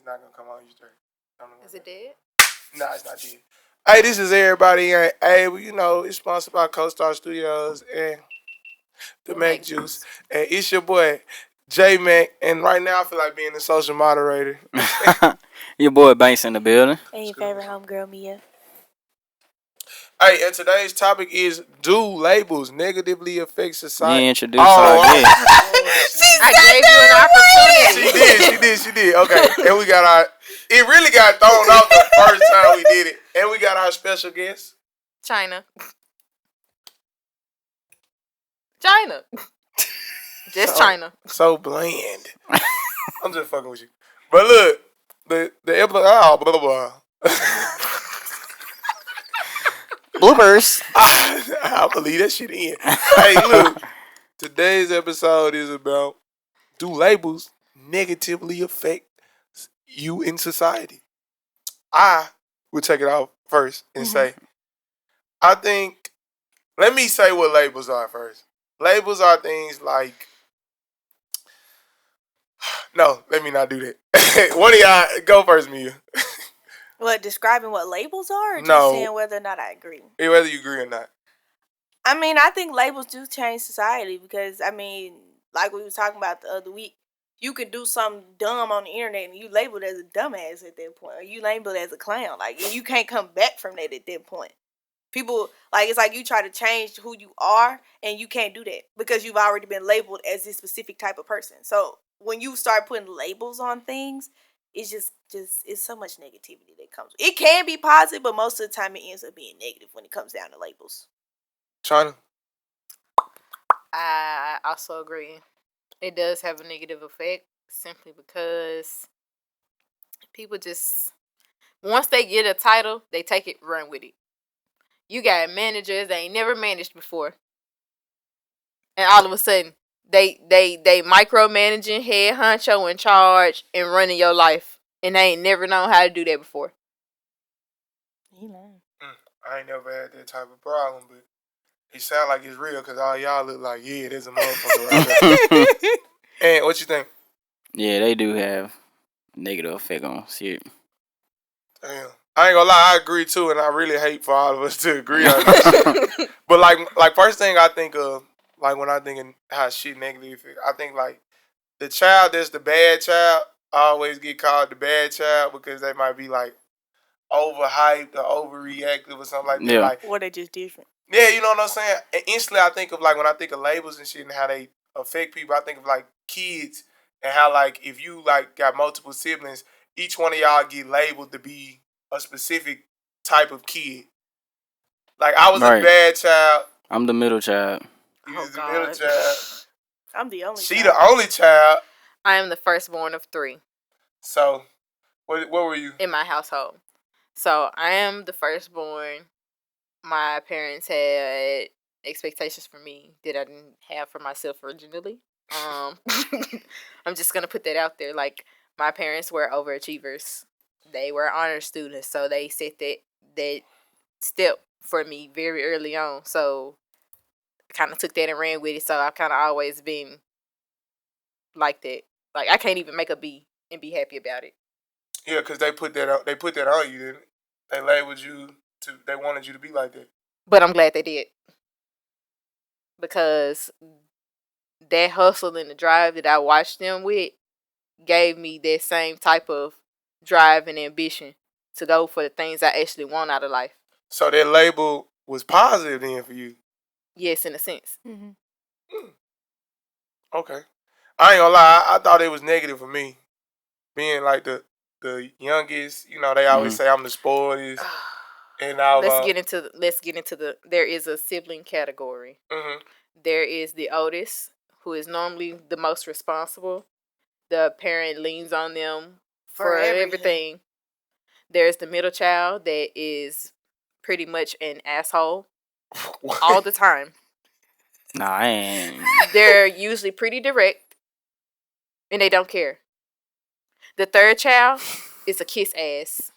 It's not gonna come on you straight. Is it dead? Nah, it's not dead. Hey, this is Everybody Ain't Able. You know, it's sponsored by CoStar Studios and the Mac Juice. And it's your boy, J Mac. And right now, I feel like being the social moderator. Your boy Banks in the building. And your favorite homegirl, Mia. Hey, and today's topic is, do labels negatively affect society? You introduced our guest. I gave you an opportunity. She did. Okay, and we got our... It really got thrown off the first time we did it. And we got our special guest. China. Just China. So bland. I'm just fucking with you. But look, the episode... Oh, blah, blah, blah. Bloopers. I'll believe that shit in. Hey, look. Today's episode is about, do labels negatively affect you in society? I will take it off first and say, I think, let me say what labels are first. Labels are things like, no, let me not do that. One of y'all, go first, Mia. What, describing what labels are, or just No. saying whether or not I agree? Whether you agree or not. I mean, I think labels do change society because, I mean, like we were talking about the other week, you can do something dumb on the internet and you labeled as a dumbass at that point, or you labeled as a clown. Like, and you can't come back from that at that point. People, like, it's like you try to change who you are and you can't do that because you've already been labeled as this specific type of person. So when you start putting labels on things, it's just it's so much negativity that comes. It can be positive, but most of the time it ends up being negative when it comes down to labels. China? I also agree. It does have a negative effect simply because people just, once they get a title, they take it, run with it. You got managers they ain't never managed before, and all of a sudden they micromanaging, head honcho, in charge, and running your life, and they ain't never known how to do that before. I ain't never had that type of problem, but it sound like it's real because all y'all look like, yeah, there's a motherfucker right there. And what you think? Yeah, they do have negative effect on shit. Damn. I ain't gonna lie, I agree too, and I really hate for all of us to agree on this. But like first thing I think of, like when I think of how shit negatively affect, I think like the child that's the bad child always get called the bad child because they might be like overhyped or overreactive or something like that. Yeah. Like, Or they just different. yeah, you know what I'm saying? And instantly I think of like when I think of labels and shit and how they affect people, I think of like kids and how like if you like got multiple siblings, each one of y'all get labeled to be a specific type of kid. Like I was a bad child. I'm the middle child. You was the middle child. I'm the only She the only child. I am the firstborn of 3. So, what were you? In my household. So, I am the firstborn. My parents had expectations for me that I didn't have for myself originally. I'm just going to put that out there. Like, my parents were overachievers. They were honor students, so they set that step for me very early on. So, I kind of took that and ran with it. So, I've kind of always been like that. Like, I can't even make a B and be happy about it. Yeah, because they put that on you, didn't it? They labeled you they wanted you to be like that. But I'm glad they did. Because that hustle and the drive that I watched them with gave me that same type of drive and ambition to go for the things I actually want out of life. So that label was positive then for you? Yes, in a sense. Okay. I ain't gonna lie, I thought it was negative for me. Being like the youngest, you know, they always say I'm the spoilest. And let's get into the there is a sibling category. There is the oldest, who is normally the most responsible. The parent leans on them for everything. There's the middle child that is pretty much an asshole all the time. Nah, I ain't. They're usually pretty direct, and they don't care. The third child is a kiss ass.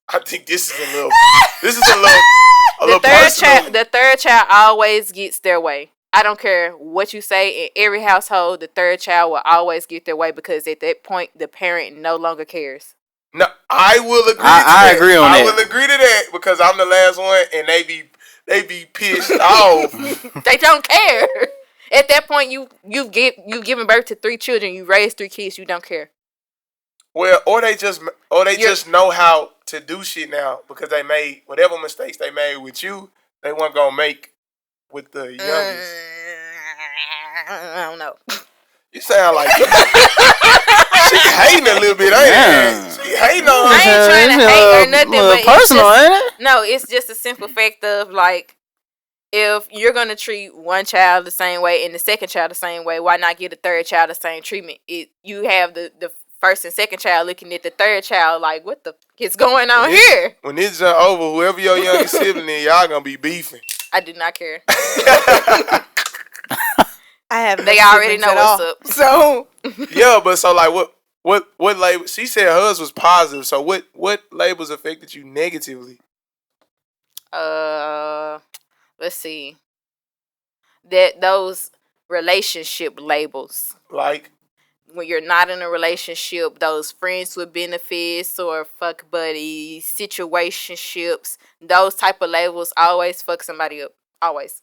I think this is a little personal. The third child always gets their way. I don't care what you say. In every household, the third child will always get their way because at that point, the parent no longer cares. No, I will agree to I that. agree on I that. will agree to that because I'm the last one, and they be pissed off. They don't care. At that point, you've given birth to 3 children. You raised 3 kids. You don't care. Well, or they just know how to do shit now because they made whatever mistakes they made with you, they weren't gonna make with the youngest. I don't know. You sound like she hating a little bit, ain't it? She hating on I her. ain't trying to hate or nothing, but personal, ain't it? No, it's just a simple fact of like, if you're gonna treat one child the same way and the second child the same way, why not give the third child the same treatment? You have the first and second child looking at the third child like, what the is going on here? When this is over, whoever your youngest sibling is, y'all gonna be beefing. I do not care. I have. They already know what's up. So yeah, but so like what label? She said hers was positive. So what labels affected you negatively? Let's see. Those relationship labels. Like when you're not in a relationship, those friends with benefits or fuck buddies, situationships, those type of labels always fuck somebody up. Always.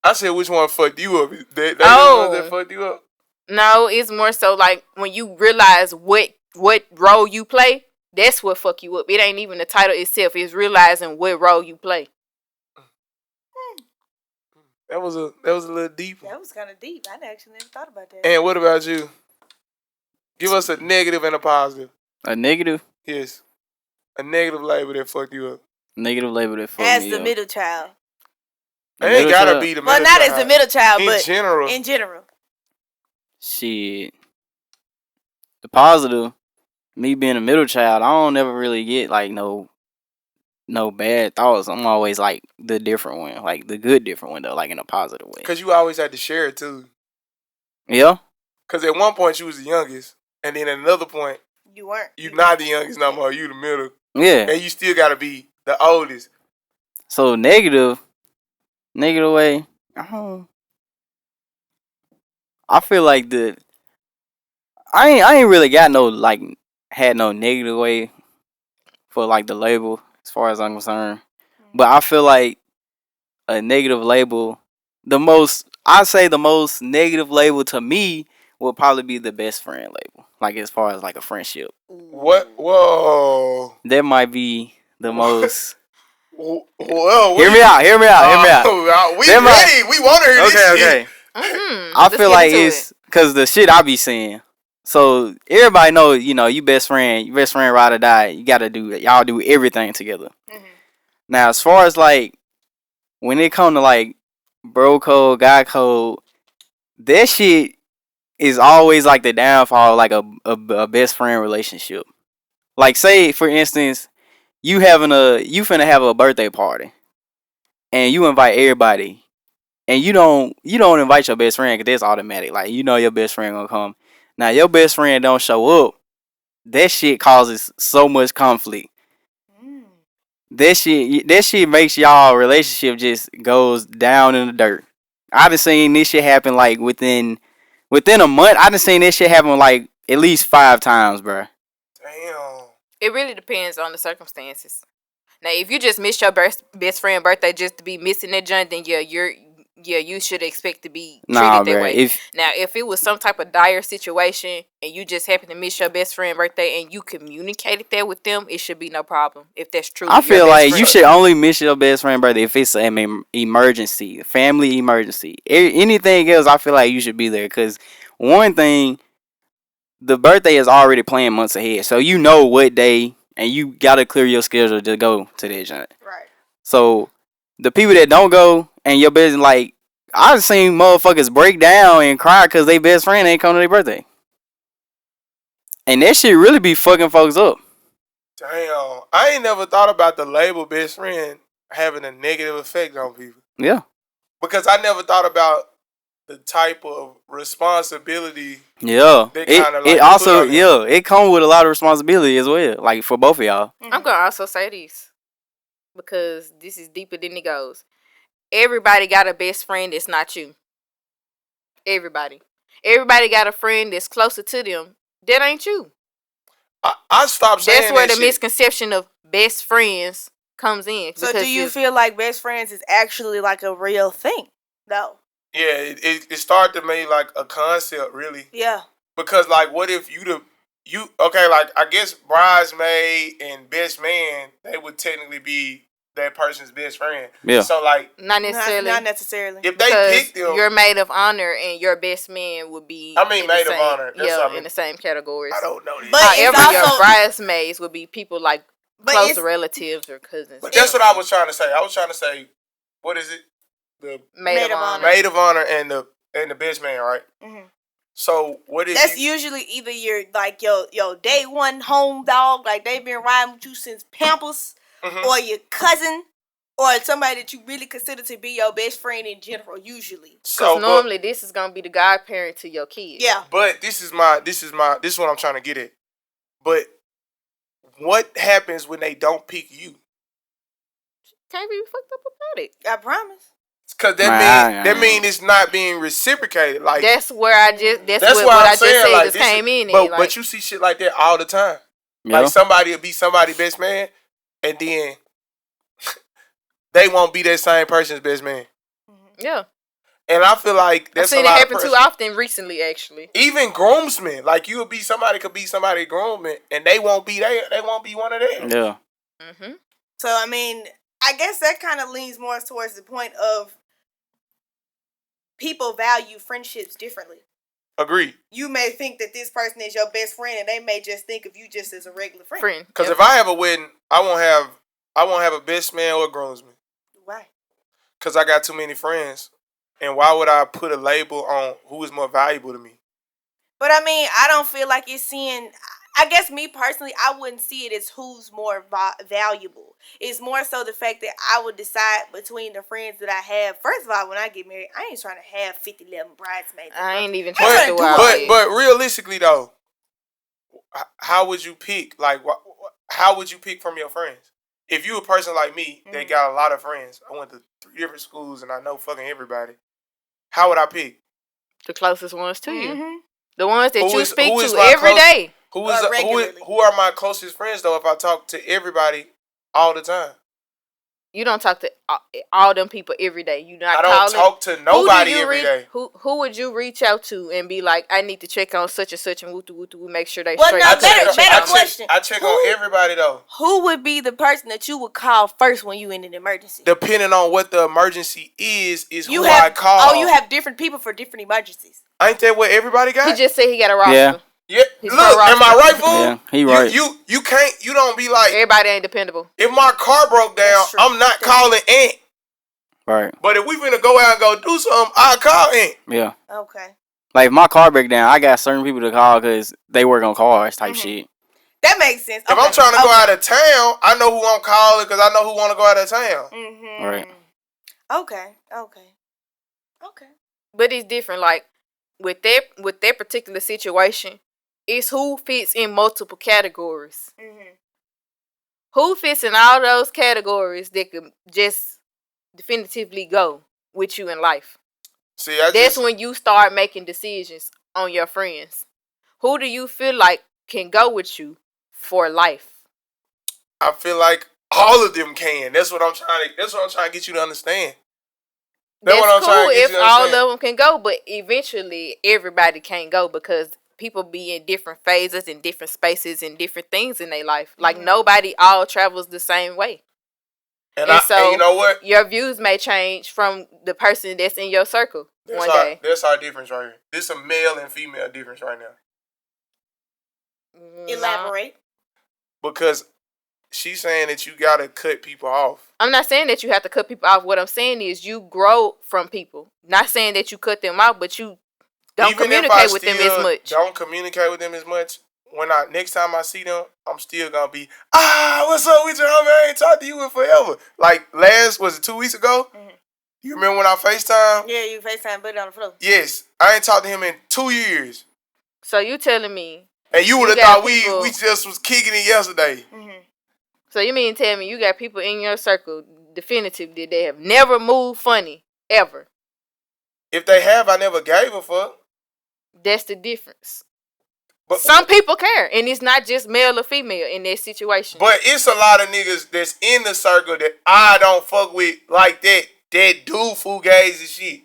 I said, which one fucked you up? They the ones that fucked you up? No, it's more so like when you realize what role you play, that's what fuck you up. It ain't even the title itself. It's realizing what role you play. That was a little deep. That was kind of deep. I actually never thought about that. And what about you? Give us a negative and a positive. A negative? Yes. A negative label that fucked you up. Negative label that fucked as me the up. middle child. It ain't gotta be the middle child. Well, not as the middle child, but general. In general. Shit. The positive, me being a middle child, I don't ever really get like no bad thoughts. I'm always like the different one, like the good different one though, like in a positive way. Cause you always had to share it too. Yeah. Cause at one point you was the youngest, and then at another point you weren't. You not the youngest no more. You the middle. Yeah. And you still gotta be the oldest. So negative way. I feel like I ain't really got had no negative way for like the label as far as I'm concerned. But I feel like a negative label, I'd say the most negative label to me would probably be the best friend label. Like as far as like a friendship. What? Whoa. That might be the most. Whoa. Hear me out. We ready. We want to hear this shit. Okay. I feel like it's because the shit I be saying. So everybody know, you best friend ride or die. Y'all do everything together. Mm-hmm. Now, as far as like when it come to like bro code, guy code, that shit is always like the downfall of like a best friend relationship. Like say for instance, you finna have a birthday party, and you invite everybody. And you don't invite your best friend because that's automatic. Like your best friend gonna come. Now your best friend don't show up. That shit causes so much conflict. That shit makes y'all relationship just goes down in the dirt. I done seen this shit happen like within a month. I done seen this shit happen like at least 5 times, bro. Damn. It really depends on the circumstances. Now, if you just miss your best friend birthday just to be missing that joint, then you should expect to be treated that way. If it was some type of dire situation and you just happen to miss your best friend birthday and you communicated that with them, it should be no problem. If that's true, I feel like you should only miss your best friend birthday if it's an emergency, family emergency. Anything else, I feel like you should be there because one thing, the birthday is already planned months ahead, so you know what day. And you gotta clear your schedule to go to that joint. Right. So the people that don't go and your business, like I've seen motherfuckers break down and cry because their best friend ain't come to their birthday. And that shit really be fucking folks up. Damn. I ain't never thought about the label best friend having a negative effect on people. Yeah. Because I never thought about the type of responsibility. Yeah. It comes with a lot of responsibility as well, like for both of y'all. I'm gonna also say this because this is deeper than it goes. Everybody got a best friend that's not you. Everybody. Everybody got a friend that's closer to them. That ain't you. I stopped saying that's where that the shit. misconception of best friends comes in. So do you feel like best friends is actually like a real thing, though? Yeah, it started to me like a concept, really. Yeah. Because like, what if okay, like I guess bridesmaid and best man, they would technically be that person's best friend. Yeah. So like, not necessarily. Not necessarily. If they pick them, your maid of honor and your best man would be. maid of honor. That's in the same categories. I don't know this. But however, your bridesmaids would be people like close relatives or cousins. But that's what I was trying to say. I was trying to say, what is it? The maid of honor. Maid of honor and the best man, right? Mm-hmm. So what is that's usually either your day one home dog, like they've been riding with you since Pampers, or your cousin, or somebody that you really consider to be your best friend in general. Usually, so normally this is gonna be the godparent to your kids. Yeah, but this is what I'm trying to get at. But what happens when they don't pick you? Can't be fucked up about it. I promise. Cause that mean it's not being reciprocated. Like that's where I just just came in. But you see shit like that all the time. Yeah. Like somebody will be somebody's best man, and then they won't be that same person's best man. Yeah. And I feel like that's I've seen it happen too often recently, actually. Even groomsmen, like could be somebody's groomsman, and they won't be one of them. Yeah. Mm-hmm. So I mean, I guess that kind of leans more towards the point of people value friendships differently. Agreed. You may think that this person is your best friend, and they may just think of you just as a regular friend. Because if I have a wedding, I won't have a best man or a groomsman. Why? Because I got too many friends, and why would I put a label on who is more valuable to me? But I mean, I don't feel like it's seeing. I guess me personally, I wouldn't see it as who's more valuable. It's more so the fact that I would decide between the friends that I have. First of all, when I get married, I ain't trying to have 50-11 bridesmaids. I ain't even trying to do it. But realistically, though, how would you pick? Like, how would you pick from your friends? If you a person like me that got a lot of friends, I went to 3 different schools and I know fucking everybody, how would I pick? The closest ones to you. The ones that you speak to every day. Who are my closest friends, though, if I talk to everybody all the time? You don't talk to all them people every day. I don't talk to nobody every day. Who would you reach out to and be like, I need to check on such and such and we make sure they straight? No, better question. I check on everybody, though. Who would be the person that you would call first when you in an emergency? Depending on what the emergency is who I call. Oh, you have different people for different emergencies. Ain't that what everybody got? He just said he got a roster. Yeah. Yeah, look, am I right, fool? Yeah, he right. You don't be like everybody ain't dependable. If my car broke down, I'm not calling Aunt. Right. But if we finna go out and go do something, I'll call Aunt. Yeah. Okay. Like if my car break down, I got certain people to call because they work on cars type shit. That makes sense. If I'm trying to go out of town, I know who I'm calling because I know who want to go out of town. Mm-hmm. Right. Okay. But it's different. Like with that particular situation. It's who fits in multiple categories. Mm-hmm. Who fits in all those categories that could just definitively go with you in life. See, that's when you start making decisions on your friends. Who do you feel like can go with you for life? I feel like all of them can. That's what I'm trying to get you to understand. That's what I'm cool if all of them can go, but eventually everybody can't go because people be in different phases and different spaces and different things in their life. Like nobody all travels the same way. And so you know what? Your views may change from the person that's in your circle day. That's our difference right here. This is a male and female difference right now. Elaborate. Because she's saying that you gotta cut people off. I'm not saying that you have to cut people off. What I'm saying is you grow from people. Not saying that you cut them out, but you don't communicate with them as much. Don't communicate with them as much. Next time I see them, I'm still gonna be, what's up with you, homie? I ain't talked to you in forever. Like was it 2 weeks ago? Mm-hmm. You remember when I FaceTime? Yeah, you FaceTime, put it on the floor. Yes, I ain't talked to him in 2 years. So you telling me? And you would have thought we just was kicking it yesterday. Mm-hmm. So you mean tell me you got people in your circle, definitively, they have never moved funny ever? If they have, I never gave a fuck. That's the difference. But some people care, and it's not just male or female in that situation. But it's a lot of niggas that's in the circle that I don't fuck with like that. That do fugazi shit.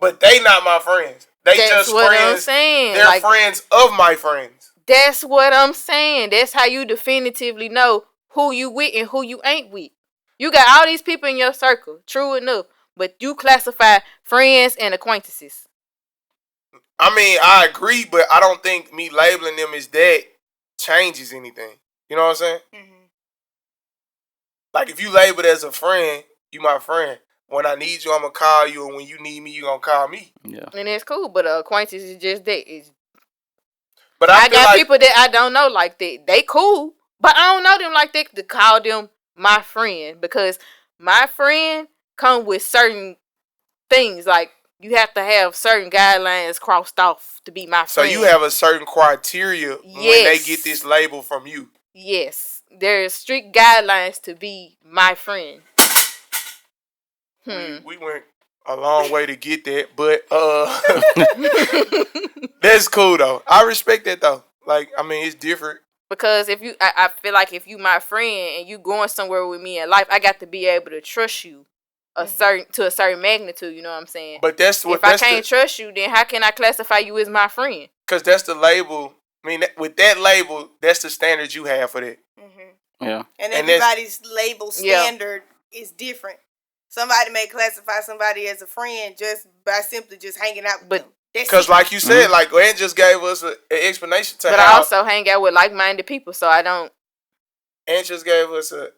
But they not my friends. That's just what friends. I'm saying. They're like, friends of my friends. That's what I'm saying. That's how you definitively know who you with and who you ain't with. You got all these people in your circle, true enough, but you classify friends and acquaintances. I mean, I agree, but I don't think me labeling them as that changes anything. You know what I'm saying? Mm-hmm. Like, if you label it as a friend, you my friend. When I need you, I'm going to call you, and when you need me, you going to call me. Yeah. And that's cool, but acquaintance is just that. But I got like people that I don't know like that. They cool, but I don't know them like that to call them my friend, because my friend come with certain things. Like, you have to have certain guidelines crossed off to be my friend. So you have a certain criteria when they get this label from you. Yes. There's strict guidelines to be my friend. We went a long way to get that, but that's cool though. I respect that though. Like, I mean, it's different. Because if you, I feel like if you my friend and you going somewhere with me in life, I got to be able to trust you to a certain magnitude. You know what I'm saying? But that's what. If I can't trust you, then how can I classify you as my friend? Because that's the label. I mean, with that label, that's the standard you have for that. Mm-hmm. Yeah. And everybody's label standard is different. Somebody may classify somebody as a friend just by simply just hanging out with them. Because like you said, like Glenn just gave us an explanation to but how. I also hang out with like-minded people, so I don't. And just gave us a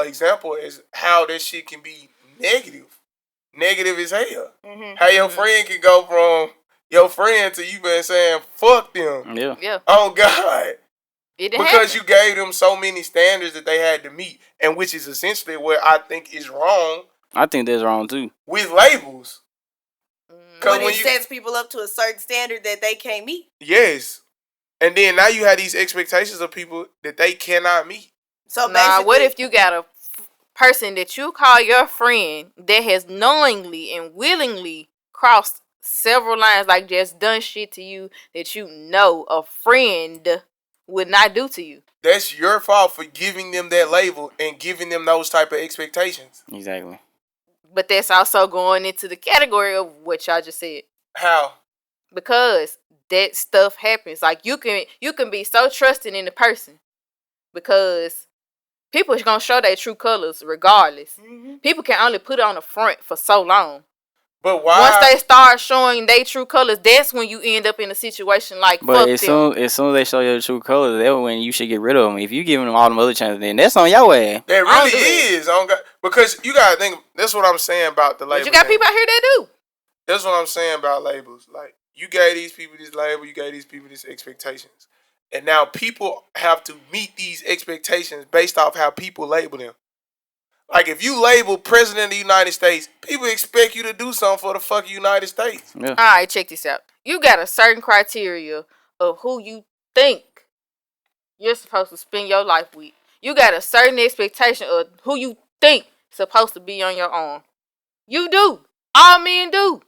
example as how that shit can be negative. Negative as hell. Mm-hmm. How your friend can go from your friend to you been saying, fuck them. Yeah. Oh, God. Because you gave them so many standards that they had to meet, and which is essentially what I think is wrong. I think that's wrong too. With labels. When it sets people up to a certain standard that they can't meet. Yes. And then now you have these expectations of people that they cannot meet. So what if you got a person that you call your friend that has knowingly and willingly crossed several lines, like just done shit to you that you know a friend would not do to you? That's your fault for giving them that label and giving them those type of expectations. Exactly. But that's also going into the category of what y'all just said. How? Because that stuff happens. Like, you can be so trusting in the person because people are going to show their true colors regardless. Mm-hmm. People can only put it on the front for so long. But why? Once they start showing their true colors, that's when you end up in a situation like, but fuck as soon as they show your true colors, that's when you should get rid of them. If you giving them all them other chances, then that's on your ass. That really is. Because you got to think, that's what I'm saying about the label. But you got people out here that do. That's what I'm saying about labels. Like, you gave these people this label, you gave these people these expectations. And now people have to meet these expectations based off how people label them. Like, if you label President of the United States, people expect you to do something for the fucking United States. Yeah. All right, check this out. You got a certain criteria of who you think you're supposed to spend your life with. You got a certain expectation of who you think supposed to be on your arm. You do. All men do.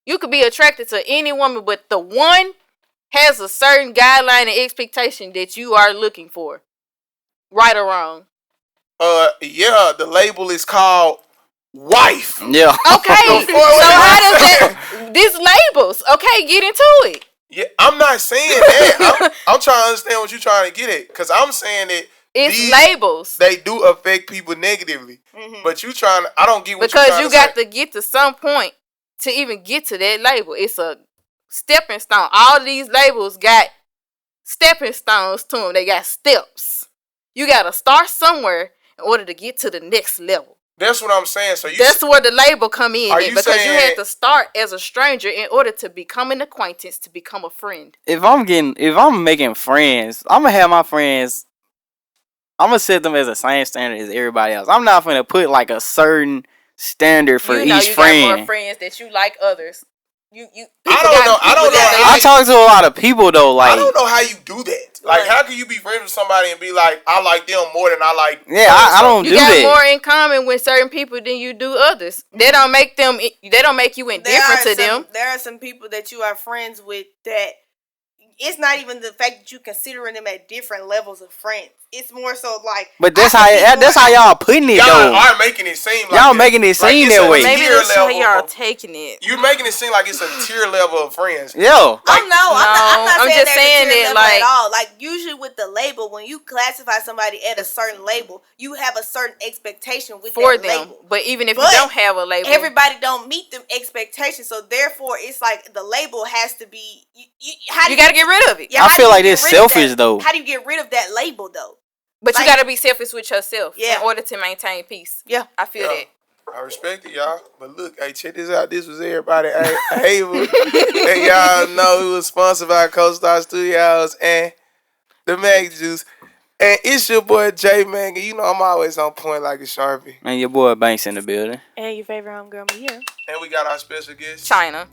You could be attracted to any woman, but the one has a certain guideline and expectation that you are looking for. Right or wrong? Yeah, the label is called wife. Yeah. Okay. So how does that, these labels, okay, get into it. Yeah, I'm not saying that. I'm trying to understand what you're trying to get at. Because I'm saying that it's labels. They do affect people negatively. Mm-hmm. But you trying to, I don't get what you're trying to say. Because you got to get to some point to even get to that label. It's a stepping stone. All these labels got stepping stones to them. They got steps. You got to start somewhere in order to get to the next level. That's what I'm saying. So that's where the label come in. Because you had to start as a stranger in order to become an acquaintance, to become a friend. If I'm making friends, I'm gonna have my friends. I'm gonna set them as the same standard as everybody else. I'm not gonna put like a certain standard for each friend. Got more friends that you like others. I don't know. I talk to a lot of people though. Like, I don't know how you do that. Like, how can you be friends with somebody and be like, I like them more than I like? Yeah, I don't do that. You got more in common with certain people than you do others. They don't make you indifferent to them. There are some people that you are friends with that it's not even the fact that you considering them at different levels of friends. It's more so like. But that's how y'all putting it y'all though. Y'all are making it seem like y'all making it seem like that way. Maybe that's how y'all taking it. You're making it seem like it's a tier level of friends. Yo. Like, I'm not saying just saying that like at all. Like usually with the label, when you classify somebody at a certain label, you have a certain expectation with for that them. label. But even if you don't have a label, everybody don't meet them expectations. So therefore, it's like the label has to be. You got to get rid of it. I feel like it's selfish though. How do you get rid of that label though? But you got to be selfish with yourself in order to maintain peace. Yeah, I feel that. I respect it, y'all. But look, hey, check this out. This was Errrrybody Ain't Able. And y'all know it was sponsored by Co-Star Studios and the Mag Juice. And it's your boy J Man. You know I'm always on point like a Sharpie. And your boy Banks in the building. And your favorite homegirl Mia. And we got our special guest, China.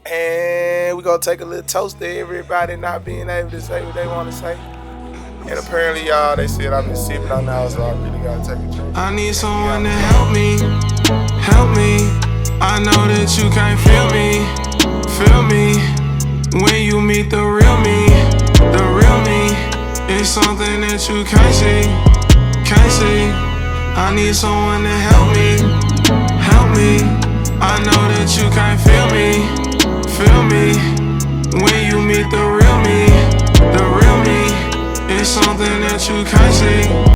And we're going to take a little toast to everybody not being able to say what they want to say. And apparently, y'all, they said I've been sipping on now, so I really got to take a drink. I need someone to help me. I know that you can't feel me. When you meet the real me. It's something that you can't see. I need someone to help me. I know